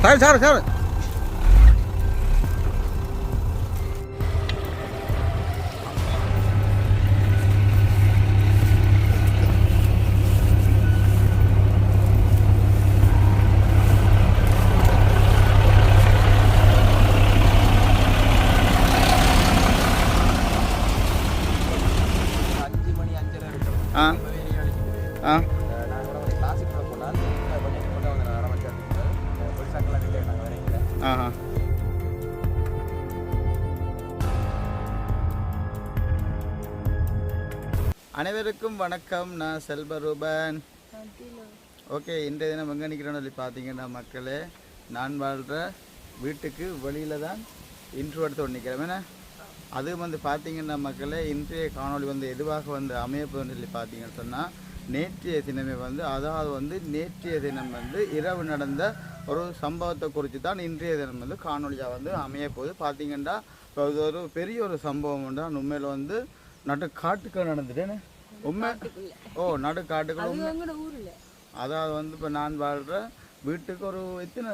Sir sir sir அனைவருக்கும் வணக்கம். நான் செல்வரூபன். ஓகே, இன்றைய தினம் எங்கே நிற்கிறோன்னு சொல்லி பார்த்தீங்கன்னா மக்களே, நான் வாழ்கிற வீட்டுக்கு வெளியில் தான் இன்ட்ரோ எடுத்து நிற்கிறேன். ஏன்னா அது வந்து பார்த்தீங்கன்னா மக்களே, இன்றைய காணொலி வந்து எதுவாக வந்து அமையப்போன்னு சொல்லி பார்த்தீங்கன்னு சொன்னால், நேற்றைய தினமே வந்து அதாவது நேற்றைய தினம் இரவு நடந்த ஒரு சம்பவத்தை குறித்து தான் இன்றைய தினம் காணொலியாக அமையப்போகுது. பார்த்தீங்கன்னா இது ஒரு பெரிய ஒரு சம்பவம் உண்டு. உண்மையில் நடு காட்டுக்கள் நடந்துட்டேன்னு உண்மை. நடு காட்டுக்கள். அதாவது இப்போ நான் வாழ்கிற வீட்டுக்கு ஒரு எத்தனை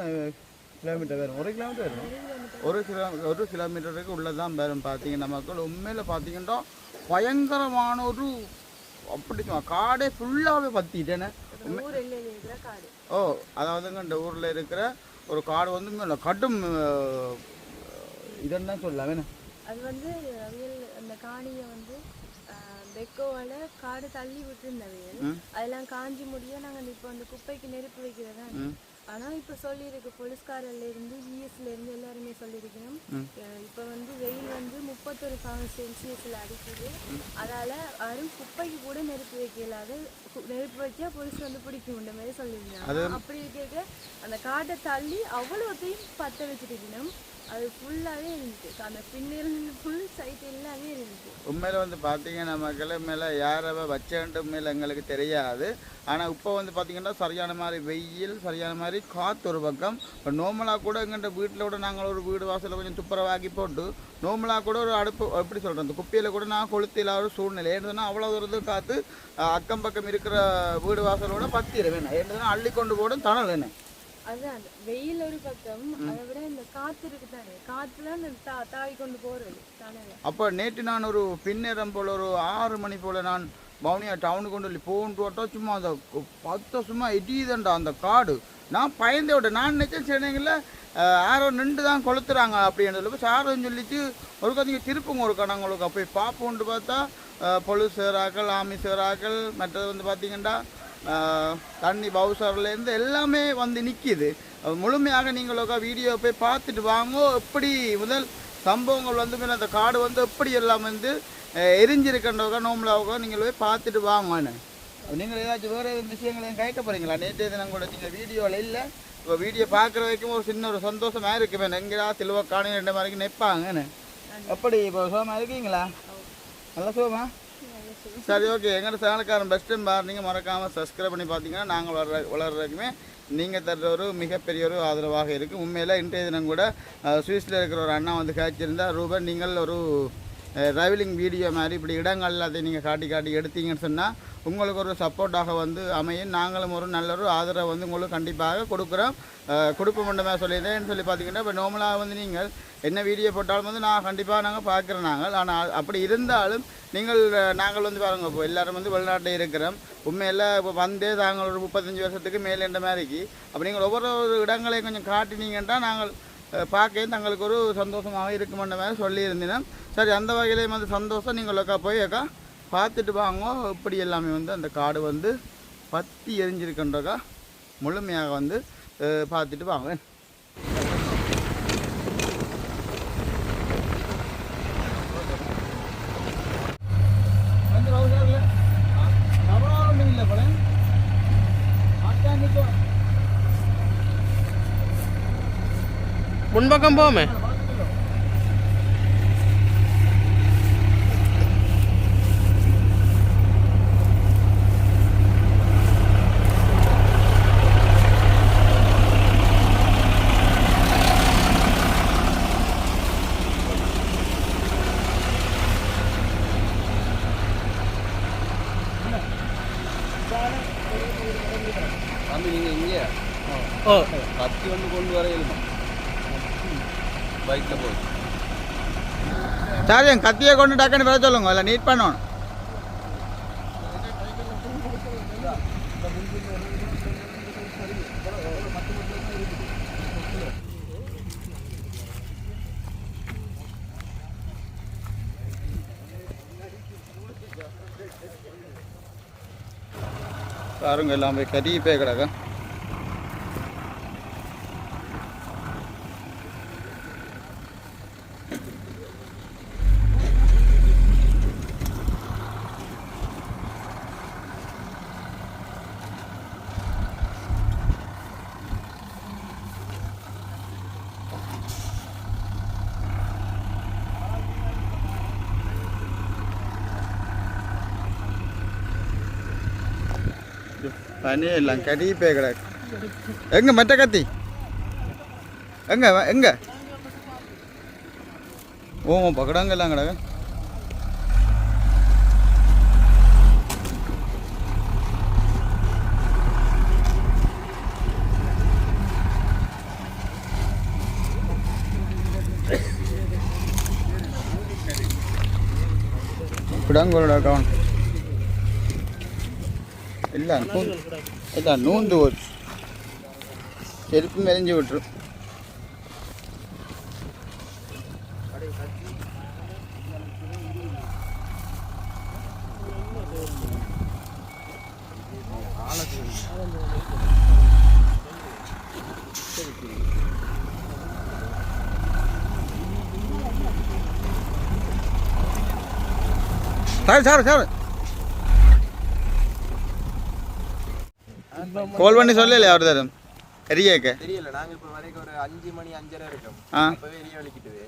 கிலோமீட்டர் வரும்? 1 கிலோமீட்டர் வரும். ஒரு கிலோமீட்டருக்கு உள்ளதான் வரும். பார்த்தீங்கன்னா மக்கள் உண்மையில் பார்த்தீங்கன்னா பயங்கரமான ஒரு அப்படி காடே ஃபுல்லாகவே பற்றிட்டேன்னு. அதாவதுங்க இந்த ஊரில் இருக்கிற ஒரு காடு கடும் இதெல்லாம் சொல்லலாம். அது அந்த காணியை பெக்கோவால காடு தள்ளி விட்டுருந்தவையல் அதெல்லாம் காஞ்சி முடிய நாங்கள் இப்போ அந்த குப்பைக்கு நெருப்பு வைக்கிறதா. ஆனால் இப்போ சொல்லியிருக்கு போலீஸ்காரில் இருந்து ஜிஎஸ்ல இருந்து எல்லாருமே சொல்லியிருக்கணும். இப்போ வெயில் 31°C அடிக்குது. அதால யாரும் குப்பைக்கு கூட நெருப்பு வைக்கலாத. நெருப்பு வச்சா போலீஸ் பிடிக்கும் இந்த மாதிரி சொல்லியிருந்தாங்க. அப்படி இருக்க அந்த காட்டை தள்ளி அவ்வளோத்தையும் பற்ற வச்சிருக்கணும். அது ஃபுல்லாகவே இருந்துச்சு. அந்த பின்னிருந்து ஃபுல் சைட் எல்லாமே இருந்துச்சு. உண்மையில் பார்த்தீங்கன்னா மக்களே, மேலே யாரை வச்சேன்ட்டு மேலே எங்களுக்கு தெரியாது. ஆனால் இப்போ பார்த்தீங்கன்னா சரியான மாதிரி வெயில், சரியான மாதிரி காற்று ஒரு பக்கம். இப்போ நோமலாக கூட எங்கள்கிட்ட வீட்டில் கூட நாங்கள் ஒரு வீடு வாசலில் கொஞ்சம் துப்புரவாக்கி போட்டு நோமலாக கூட ஒரு அடுப்பு எப்படி சொல்கிறோம், அந்த குப்பையில் கூட நான் கொளுத்து இல்லாத ஒரு சூழ்நிலை. ஏன்னா அவ்வளோ தூரத்துக்கு காற்று அக்கம் பக்கம் இருக்கிற வீடு வாசலோட பத்திடுவேன். ஏன்னா அள்ளி கொண்டு போடும் தணல் என்ன. அதான் வெயில் ஒரு பக்கம், அதை விட இந்த காற்று இருக்கு தானே, காற்று தான் தாவி கொண்டு போகிறது தானே. அப்போ நேற்று நான் ஒரு பின்னேரம் போல் ஒரு 6 மணி போல் நான் பவுனியா டவுனுக்கு கொண்டு போன்ட்டு வரட்டோம். சும்மா அந்த 10 சும்மா இடியுதுண்டா அந்த காடு. நான் பயந்தே விட்டேன். நான் நினைச்சேன் சென்னைங்களில் யாரோ நின்று தான் கொளுத்துறாங்க அப்படின்னு சொல்லி சாருன்னு சொல்லிட்டு ஒரு கதைங்க திருப்புங்க ஒரு கணங்களுக்கு போய் பார்ப்போன்ட்டு பார்த்தா போலீஸ் சேராக்கள், ஆர்மி சேராக்கள், மற்றது பார்த்தீங்கன்னா தண்ணி பவுசர்லேருந்து எல்லாமே நிற்கிது. முழுமையாக நீங்களோக்கா வீடியோ போய் பார்த்துட்டு வாங்கோ. எப்படி முதல் சம்பவங்கள் மேலே அந்த காடு எப்படி எல்லாம் எரிஞ்சிருக்கின்றவங்க நோம்பலாவுக்கோ நீங்கள் போய் பார்த்துட்டு வாங்கன்னு. நீங்கள் ஏதாச்சும் வேறு விஷயங்களையும் கேட்க போகிறீங்களா? நேற்று தினம் கூட நீங்கள் வீடியோவில் இல்லை. இப்போ வீடியோ பார்க்குற வரைக்கும் ஒரு சின்ன ஒரு சந்தோஷமாக இருக்குமே. எங்கேயா சிலுவை காணி 2 மணிக்கு நிற்பாங்கன்னு. எப்படி இப்போ சுகமாக இருக்கீங்களா? நல்லா சுகமா? சரி, ஓகே. எங்களோட சேனலுக்காரன் பெஸ்ட் டைம் பார். நீங்கள் மறக்காமல் சப்ஸ்கிரைப் பண்ணி பார்த்தீங்கன்னா நாங்கள் வளர்றதுக்குமே நீங்கள் தர்ற ஒரு மிகப்பெரிய ஒரு ஆதரவாக இருக்குது. உண்மையில் இன்றைய தினம் கூட சுவிஸில் இருக்கிற ஒரு அண்ணா கேட்சிருந்தால், ரூபன் நீங்கள் ஒரு ட்ராவலிங் வீடியோ மாதிரி இப்படி இடங்கள் எல்லாத்தையும் நீங்கள் காட்டி எடுத்தீங்கன்னு சொன்னால் உங்களுக்கு ஒரு சப்போர்ட்டாக அமையும். நாங்களும் ஒரு நல்ல ஒரு ஆதரவை உங்களுக்கு கண்டிப்பாக கொடுப்போம் மட்டுமே சொல்லியிருந்தேன்னு சொல்லி பார்த்தீங்கன்னா, இப்போ நார்மலாக நீங்கள் என்ன வீடியோ போட்டாலும் நான் கண்டிப்பாக நாங்கள் பார்க்குறோம். ஆனால் அப்படி இருந்தாலும் நாங்கள் பாருங்கள், இப்போ எல்லோரும் வெளிநாட்டில் இருக்கிறோம். உண்மையில் இப்போ நாங்கள் ஒரு 35 வருஷத்துக்கு மேலே இந்த மாதிரிக்கு அப்போ நீங்கள் ஒவ்வொரு இடங்களையும் கொஞ்சம் காட்டினீங்கன்னா நாங்கள் பார்க்க தங்களுக்கு ஒரு சந்தோஷமாக இருக்குமென்ற மாதிரி சொல்லியிருந்தேன். சரி, அந்த வகையிலேயும் சந்தோஷம். நீங்கள் போய் பார்த்துட்டு வாங்க. இப்படி எல்லாமே அந்த காடு பற்றி எரிஞ்சிருக்கின்றக்கா முழுமையாக பார்த்துட்டு வாங்க. முன்பக்கம் போமே. தம்பி நீங்கள் இங்கே ஓ பத்தி கத்தி வந்து கொண்டு வர எழுமா பைக்கில் போய் சார்ஜன் கத்தியை கொண்டு டக்குன்னு வர சொல்லுங்க இல்லை நீட் பண்ணணும். பாருங்க எல்லாம் போய் கறி போய் கிடக்க. பனி எல்லாம் கறி போய் கிடக்கு. எங்க மற்ற கத்தி எங்க எங்க ஓ பக்கடாங்க எல்லாம் கிடக்கு. பக்கடாங்களோட அக்கௌண்ட் எல்லாம் நூந்து போச்சு. செருப்பு மெரிஞ்சு விட்டுரும். சார் கால் பண்ணி சொல்லலையா அவர் தரும் எரியக்க தெரியல. நாங்க இப்ப வரைக்கும் ஒரு 5 மணி 5:30 இருக்கும். அப்பவே எரிய வலிக்கிட்டுது.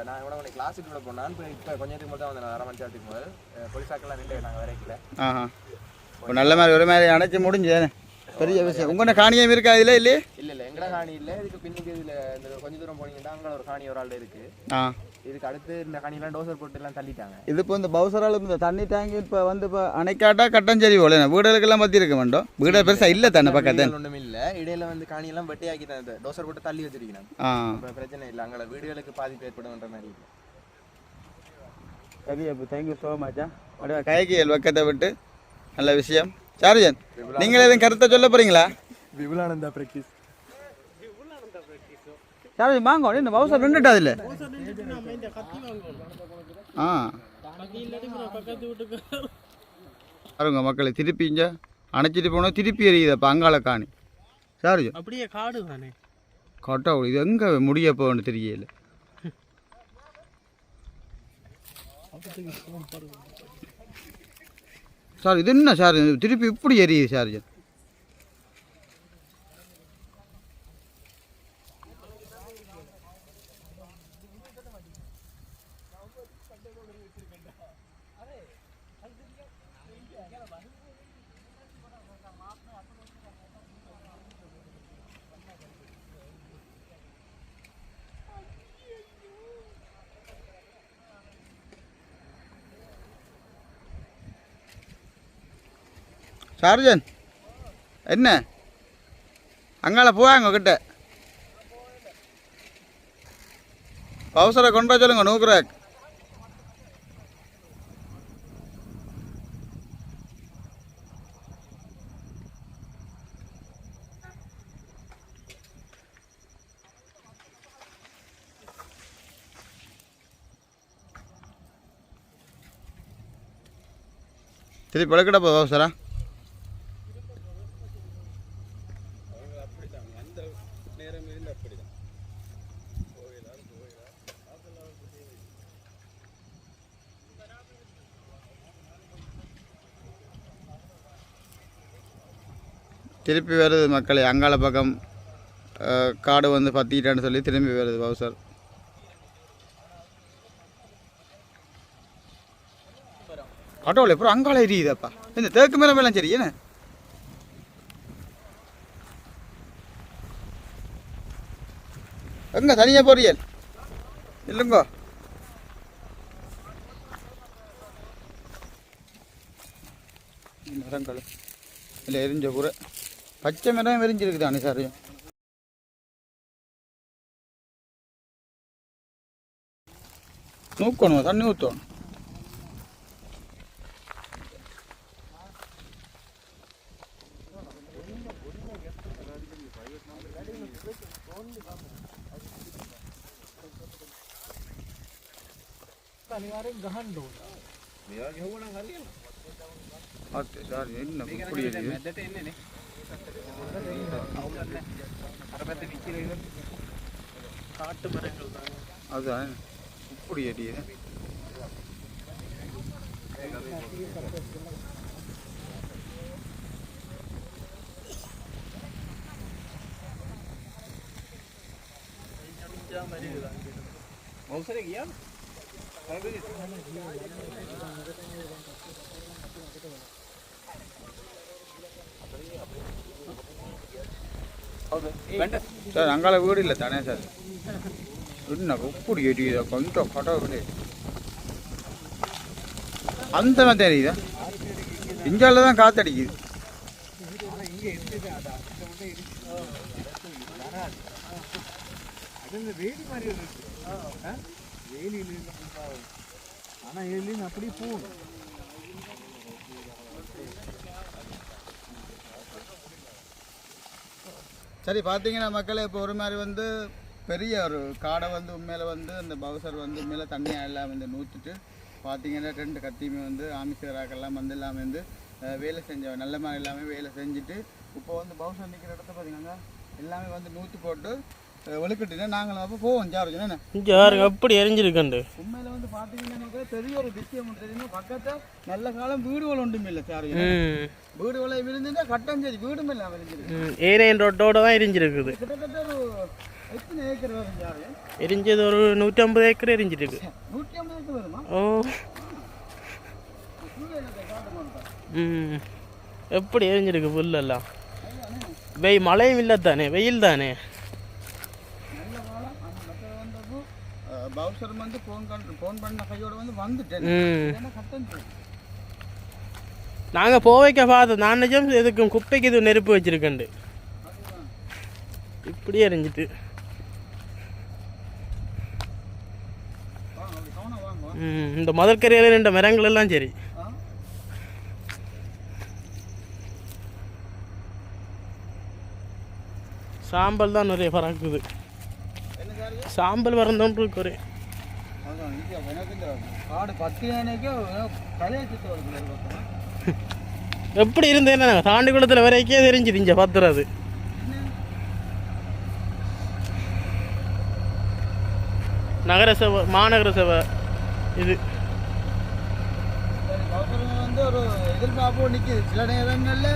நான் இவட உனக்கு கிளாஸுக்கு கூட போனான். இப்ப கொஞ்சத்துக்கு மட்டும் வந்தேன், அரை மணி நேரத்துக்கு முதல். போலீஸாக்கெல்லாம் நின்று நாங்க வரைக்கல. நல்ல மாதிரி ஒரு மாதிரி அணைச்சி முடிஞ்சு பெரிய விஷயம். உங்க காணியம் இருக்கா இதுல இல்லையே? இல்ல எங்கட காணி இல்ல. இதுக்கு பின்னுக்கு இதுல இந்த கொஞ்ச தூரம் போனீங்கன்னா அங்க ஒரு காணி ஒரு ஆள் இருக்கு. இதுக்கு அடுத்து இந்த காணிலாம் டோசர் போட்டு எல்லாம் தள்ளிட்டாங்க. இது இப்போ இந்த பவுசரால் இந்த தண்ணி டேங்க் இப்போ வந்து இப்போ அணைக்காட்டா கட்டம் சரி போல வீடுகளுக்கெல்லாம் பற்றி இருக்க மாட்டோம். வீடு பெருசாக இல்லை தானே பக்கத்தில் ஒன்றும் இல்லை. இடையில வந்து காணியெல்லாம் வெட்டியாக்கி தான் டோசர் போட்டு தள்ளி வச்சிருக்கிறாங்க. பிரச்சனை இல்லை. அங்கே வீடுகளுக்கு பாதிப்பு ஏற்படும்ன்ற மாதிரி இல்லை. சரி அப்போ தேங்க்யூ ஸோ மச்சா. கைக்கியல் பக்கத்தை விட்டு நல்ல விஷயம். சார்ஜன் நீங்கள் எதுவும் கருத்தை சொல்ல போகிறீங்களா? விபுலானந்தா பிராக்டிஸ் சார்ஜ் வாங்க இந்த பவுசர் நின்றுட்டா அதில். பாருங்க மக்களை திருப்பி இங்கே அணைச்சிட்டு போனால் திருப்பி எரியுதப்பா அங்காள காணி. சார்ஜ் அப்படியே காடு தானே கட்டா இது எங்கே முடிய போகணும்னு தெரியல. சார் இது என்ன சார் திருப்பி இப்படி எரியுது சார்ஜ்? சார்ஜன் என்ன அங்கால போவாங்க கிட்ட பவுசரை கொண்டா சொல்லுங்க நூக்குறாக். திருப்பி பழக்கிட்ட போ பவுசரா. திருப்பி வருது மக்களை அங்காள பக்கம் காடு வந்து பற்றிக்கிட்டான்னு சொல்லி திரும்பி வருது பவுசர். ஆட்டோவில் எப்போ அங்காள எரியுதப்பா இந்த தேக்கு மேலே மேலாம் சரி என்ன எங்க தனியாக போறியல் இல்லைங்கோ. மரங்கள் இல்லை எரிஞ்ச கூட பச்சை மரம் எரிஞ்சிருக்குதானே சார்? நூக்கணும் தண்ணி ஊற்றணும். என்ன இப்படி காட்டு மரங்கள் தான் அதுதான் இப்படி அடியுது. சார் அங்கால வீடு இல்லை தானே சார்? என்ன இப்படி எரியுதா? கொஞ்சம் கடவுளே அந்த மாதிரி தெரியுதா? இஞ்சால தான் காத்தடிக்குது. அப்படி போகும். சரி பார்த்தீங்கன்னா மக்களே, இப்போ ஒரு மாதிரி வந்து பெரிய ஒரு காடை வந்து உண்மையில் வந்து அந்த பவுசர் வந்து உண்மையில் தண்ணியாக எல்லாம் வந்து நூற்றிட்டு பார்த்தீங்கன்னா 2 கத்தியுமே வந்து ஆமிசராக்கெல்லாம் வந்து எல்லாமே வந்து வேலை செஞ்ச நல்ல மாதிரி எல்லாமே வேலை செஞ்சுட்டு இப்போ வந்து பவுசர் நிற்கிற இடத்த பார்த்தீங்கன்னா எல்லாமே வந்து நூற்றி போட்டு ஒழுக்கிட்டு நாங்கள் அப்போ போவோம் சார்ஜ் என்ன எப்படி எரிஞ்சிருக்கண்டு. உண்மையில் வந்து பார்த்தீங்கன்னா பெரிய ஒரு விஷயம் தெரியுமா, பக்கத்தில் நல்ல காலம் வீடுகள் ஒன்றுமே இல்லை சார்ஜ். வீடுகளை விழுந்துட்டா கட்டம் சரி வீடும் இல்லை விழுந்துருக்கு. ஏரியன் ரோட்டோட தான் எரிஞ்சிருக்குது. கிட்டத்தட்ட ஒரு எத்தனை ஏக்கர் வரும் சார்ஜ்? எரிஞ்சது ஒரு 150 ஏக்கர் எரிஞ்சிருக்கு. 150 ஏக்கர் வருமா? ஓ எப்படி எரிஞ்சிருக்கு புல்லெல்லாம். மழையும் இல்லை தானே, வெயில் தானே. பவுசர் வந்து ஃபோன் பண்ண கையோட வந்து வந்துட்டேன். நாங்கள் போவைக்க பார்த்தோம். நான் நிஜம் எதுக்கும் குப்பைக்கு இது நெருப்பு வச்சிருக்கண்டு. இப்படி எரிஞ்சிட்டு இந்த மதற்கரையில் நின்ற மரங்கள் எல்லாம் சரி. சாம்பல் தான் நிறைய பறக்குது. சாம்பல் வரந்தோன்னு இருக்கு ஒரே. எப்படி இருந்தேன்னா தாண்டி குளத்தில் வரைக்கே தெரிஞ்சுது இங்கே பத்துறது. நகர சபை மாநகர சபை இது வந்து ஒரு எதிர்பார்ப்பு நிற்கிது. சில நேரங்களில்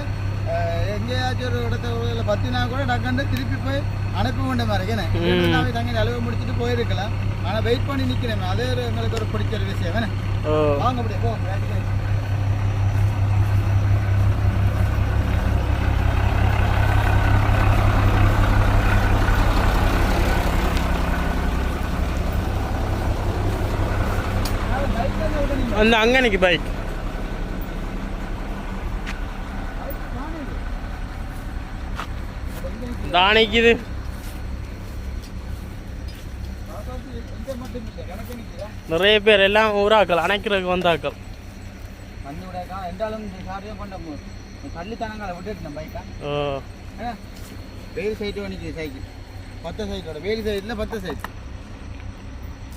எங்கேயாச்சும் ஒரு இடத்துல பத்தினா கூட டக்குன்னு திருப்பி போய் அனுப்ப வேண்ட மாதிரி இருக்கேன். தங்கி அளவு முடிச்சுட்டு போயிருக்கலாம். ஆனால் வெயிட் பண்ணி நிற்கிறேன். அதே எங்களுக்கு ஒரு பிடிச்ச ஒரு விஷயம் வேணே. வாங்க அப்படியே போ. அந்த அங்கனைக்கு பைக் தானிக்குது. நிறைய பேர் எல்லாம் ஊராக்கள் அணைக்கிறதுக்கு வந்தாக்கள்.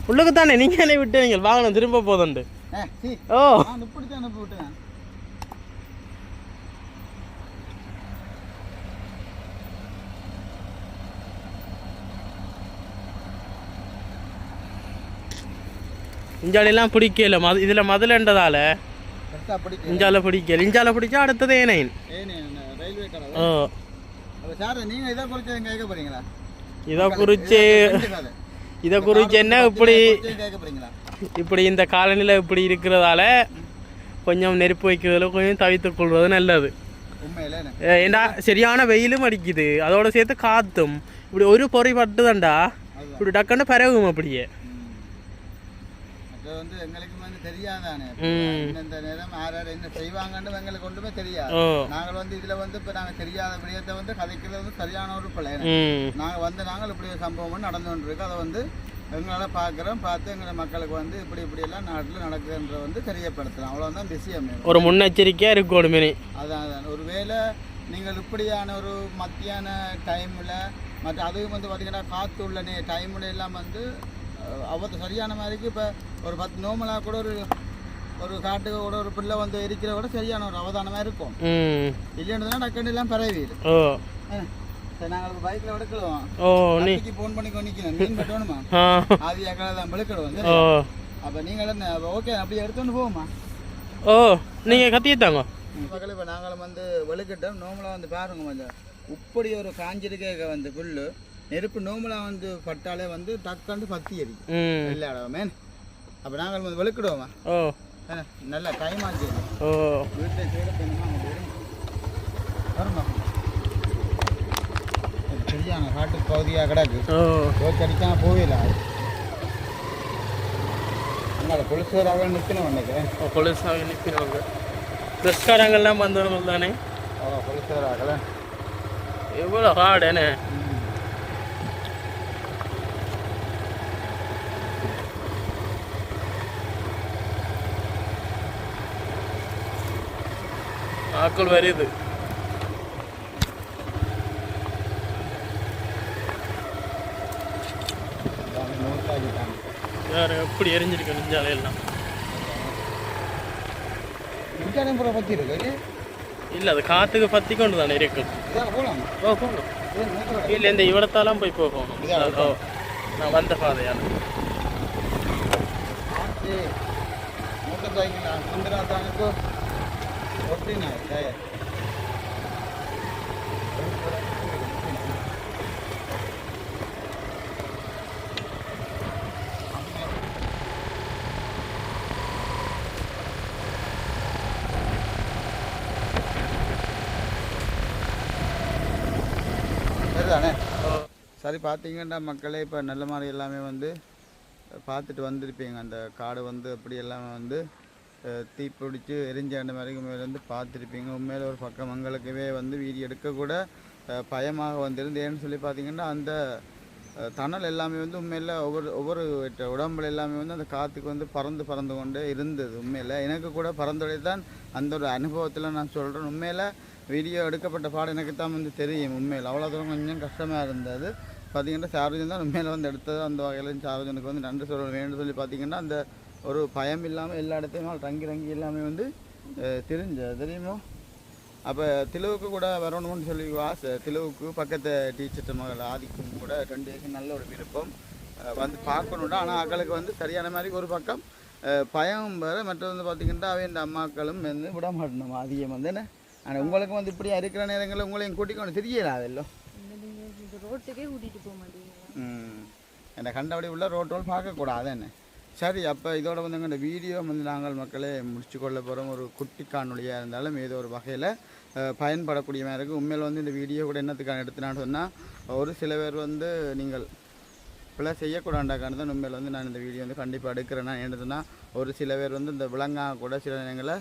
உள்ளுக்கு தானே நீங்க என்ன விட்டு நீங்கள் வாங்கணும் திரும்ப போதுண்டு. ஓ இஞ்சாலெல்லாம் பிடிக்கல. இதில் மதுலன்றதால இஞ்சால பிடிக்கல. இஞ்சால பிடிச்சா அடுத்தது ஏனைன். ஓ இதை குறித்து என்ன இப்படி இந்த காலநிலை இப்படி இருக்கிறதால கொஞ்சம் நெருப்பு வைக்கிறதுல கொஞ்சம் தவித்துக் கொள்வது நல்லது. ஏண்டா சரியான வெயிலும் அடிக்குது, அதோட சேர்த்து காத்தும் இப்படி ஒரு பொறி பட்டுதான்டா இப்படி டக்குன்னு பரவும். அப்படியே வந்து எங்களுக்கு வந்து தெரியாதானே இந்த நேரம் யார் என்ன செய்வாங்கன்னு எங்களுக்கு ஒன்றுமே தெரியாது. நாங்கள் வந்து இதுல வந்து இப்ப நாங்க தெரியாத விடயத்தை வந்து கதைக்கிறது வந்து சரியான ஒரு பிள்ளை. நாங்க வந்து நாங்கள் இப்படி ஒரு சம்பவம் நடந்து கொண்டிருக்கு. அதை வந்து எங்களால் பார்க்குறோம், பார்த்து எங்களை மக்களுக்கு வந்து இப்படியெல்லாம் நாட்டில் நடக்குதுன்ற வந்து தெரியப்படுத்தலாம். அவ்வளோதான் விஷயமே. ஒரு முன்னெச்சரிக்கையாக இருக்கணும். அதான் ஒரு வேளை நீங்கள் இப்படியான ஒரு மத்தியான டைமில் மற்ற அதுவும் வந்து பார்த்திங்கன்னா காற்று உள்ள டைமில் எல்லாம் வந்து சரியான மாதிரிக்கு இப்போ ஒரு 10 நோமலாக கூட ஒரு காட்டுக்கு கூட ஒரு பிள்ளை வந்து இருக்கிற விட சரியான ஒரு அவதானமாக இருக்கும். இல்லைன்னா டக்குன்னு எல்லாம் பரவிடு. சரி, நாங்கள் பைக்கில் எடுக்கலாம். இன்னைக்கு ஃபோன் பண்ணி கொண்டிக்கணும். மீன் கட்டணுமா? ஆதியாக்களை தான் விழுக்கிடுவோம். அப்போ நீங்கள் என்ன ஓகே அப்படி எடுத்துன்னு போவோமா? நீங்கள் கத்திட்டாங்க பக்கத்தில். இப்போ நாங்களும் வந்து வெளுக்கிட்டோம். நோமலாக வந்து பாருங்க, கொஞ்சம் இப்படி ஒரு காஞ்சிருக்க வந்து புல்லு நெருப்பு நோமலாக வந்து பட்டாலே வந்து டக்காண்டு பத்தி அடிக்கும் எல்லா இடமே. அப்போ நாங்கள் வந்து வெளுக்கிடுவோமா? நல்ல டைம் ஆச்சு. வீட்டை வருமா சரியான காட்டு பகுதியாக கிடக்கு. அடிக்காம போகல. அதனால பொலிசாராக நிற்கணும் நினைக்கிறேன். பொலிசாக நிற்கிறவங்க பிரஸ்காரங்கள்லாம் வந்தவங்க தானே. பொலிசாராகல எவ்வளோ ஹார்டுன்னு. ஆக்கள் வருது. வேறு எப்படி எரிஞ்சிருக்கு நெஞ்சாலையெல்லாம். பற்றி இருக்கு இல்லை, அது காற்றுக்கு பற்றி கொண்டு தானே இருக்கும். போகலாம். போகணும். இல்லை, இந்த இவ்வளத்தாலாம் போய் போகணும். நான் வந்த பாதையால். மோட்டர் சைக்கிள் சுந்தராத்தானுக்கு ஒட்டினா டயர். சரி, பார்த்தீங்கன்னா மக்களே இப்போ நல்ல மாதிரி எல்லாமே வந்து பார்த்துட்டு வந்திருப்பீங்க. அந்த காடு வந்து அப்படி எல்லாமே வந்து தீப்பிடிச்சு எரிஞ்ச அந்த மாதிரி உண்மையில வந்து பார்த்துருப்பீங்க. உண்மையில் ஒரு பக்கம் மக்களுக்கவே வந்து வீடியோ எடுக்கக்கூட பயமாக வந்திருந்து. ஏன்னு சொல்லி பார்த்தீங்கன்னா அந்த தணல் எல்லாமே வந்து உண்மையில் ஒவ்வொரு உடம்புல எல்லாமே வந்து அந்த காற்றுக்கு வந்து பறந்து கொண்டே இருந்தது. உண்மையில் எனக்கு கூட பறந்தோடைய தான் அந்த ஒரு அனுபவத்தில் நான் சொல்கிறேன். உண்மையில் வீடியோ எடுக்கப்பட்ட பாடம் எனக்கு தான் வந்து தெரியும். உண்மையில் அவ்வளோ தூரம் கொஞ்சம் கஷ்டமாக இருந்தது. பார்த்திங்கன்னா சார்ஜன் தான் உண்மையில் வந்து எடுத்தது. அந்த வகையில் சார்ஜனுக்கு வந்து நன்றி சொல்ல வேணும்னு சொல்லி பார்த்திங்கன்னா அந்த ஒரு பயம் இல்லாமல் எல்லா இடத்தையும் ரங்கி எல்லாமே வந்து தெரியுமோ. அப்போ திலுவுக்கு கூட வரணும்னு சொல்லி ஆசை. திலுவுக்கு பக்கத்து டீச்சர் மகள் ஆதிக்கும் கூட 2 டேஸுக்கு நல்ல ஒரு விருப்பம் வந்து பார்க்கணுண்டா. ஆனால் அக்களுக்கு வந்து சரியான மாதிரி ஒரு பக்கம் பயம் வேறு. மற்றது வந்து பார்த்திங்கன்னா அவை இந்த அம்மாக்களும் வந்து விட மாட்டணும் அதிகம் வந்து என்ன. ஆனால் உங்களுக்கு வந்து இப்படியா இருக்கிற நேரங்களில் உங்களையும் கூட்டிக்கொண்டு தெரியலாதல்லோ. ரோட்டுக்கே கூட்டிகிட்டு போக மாட்டேங்க. என்னை கண்டபடி உள்ள ரோட்டோடு பார்க்கக்கூடாது என்ன. சரி, அப்போ இதோட வந்து எங்கள் வீடியோ வந்து நாங்கள் மக்களே முடிச்சு கொள்ள போகிறோம். ஒரு குட்டி காணொலியாக இருந்தாலும் ஏதோ ஒரு வகையில் பயன்படக்கூடிய மாதிரி இருக்குது. உண்மையில் வந்து இந்த வீடியோ கூட என்னத்துக்கான எடுத்துனான்னு சொன்னால் ஒரு சில பேர் வந்து நீங்கள் இப்போலாம் செய்யக்கூடாண்டாக்கான தான் உண்மையில் வந்து நான் இந்த வீடியோ வந்து கண்டிப்பாக எடுக்கிறேன்னா. என்னதுன்னா ஒரு சில பேர் வந்து இந்த விலங்காக கூட சில நேரங்களை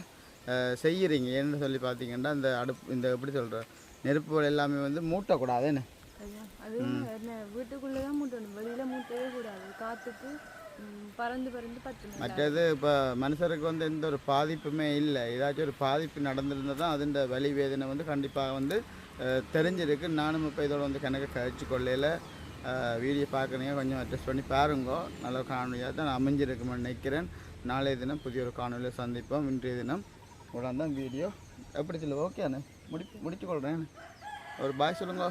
செய்கிறீங்க. ஏன்னு சொல்லி பார்த்தீங்கன்னா இந்த இந்த எப்படி சொல்கிற நெருப்புகள் எல்லாமே வந்து மூட்டக்கூடாது என்ன. அது என்ன வீட்டுக்குள்ளே தான் மூட்டணும், வெளியில் மூட்டவே கூடாது. காற்றுக்கு பறந்து பத்து. மற்றது இப்போ மனுஷருக்கு வந்து எந்த ஒரு பாதிப்புமே இல்லை. ஏதாச்சும் ஒரு பாதிப்பு நடந்திருந்தால் தான் அதுன்ற வலி வேதனை வந்து கண்டிப்பாக வந்து தெரிஞ்சிருக்கு. நானும் இப்போ இதோட வந்து கணக்கு கழிச்சு கொள்ளையில் வீடியோ பார்க்குறீங்க, கொஞ்சம் அட்ஜஸ்ட் பண்ணி பாருங்க. நல்ல காணொலியாக தான் அமைஞ்சிருக்குமென்னு நினைக்கிறேன். நாளைய தினம் புதிய ஒரு காணொலியில் சந்திப்போம். இன்றைய தினம் உடனே தான் வீடியோ எப்படி சொல்லுவோம். ஓகே அண்ணே முடிச்சு கொள்கிறேன். ஒரு பாய் சொல்லுங்க.